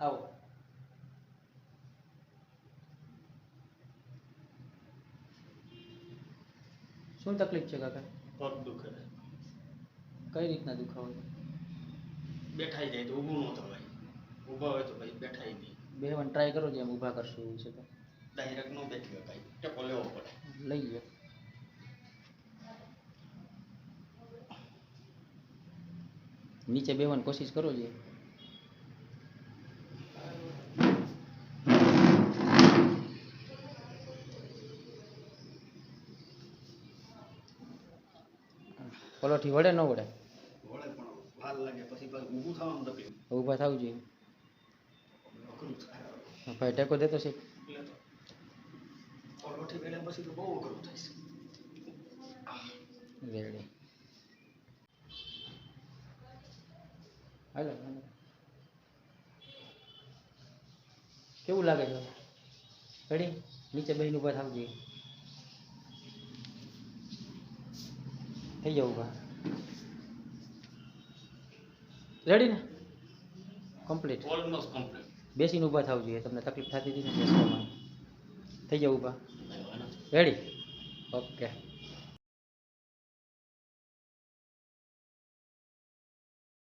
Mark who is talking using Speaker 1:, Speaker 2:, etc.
Speaker 1: આવો. શું તકલીફ છે કાકા?
Speaker 2: પગ દુખે.
Speaker 1: કઈ રીતના દુખાવો છે?
Speaker 2: બેઠાઈ જાય તો ઊભું ન થવાય, ઊભા હોય તો ભાઈ બેઠાઈ નહીં.
Speaker 1: બેહવાનું ટ્રાય કરો, જેમ ઊભા કરશો એવું છે તો.
Speaker 2: ડાયરેક્ટ નો બેઠી શકાય, ટેકો લેવો પડે.
Speaker 1: લઈ લો. નીચે બેહવાની કોશિશ કરો જે. પલોઠી વડે ન વડે?
Speaker 2: વળે પણ વાર લાગે, પછી પાછું ઊભું થવાનું તકલીફ.
Speaker 1: ઊભા થવું જોઈએ.
Speaker 2: અઘરું થાય.
Speaker 1: ભાઈ ટેકો દેતો છે.
Speaker 2: એટલે તો પલોઠી કર્યા પછી તો બહુ અઘરું થાય છે.
Speaker 1: રેડી. હાલો. કેવું લાગે છે? રેડી? નીચે બેહીને ઊભા થવું જોઈએ. થઈ જાવ ઊભા. રેડી ને? કમ્પ્લીટ.
Speaker 2: Almost complete.
Speaker 1: બેસીને ઊભા થવું જોઈએ. તમને તકલીફ થતી હતી ને બેસવામાં. થઈ જાવ ઊભા. રેડી? ઓકે.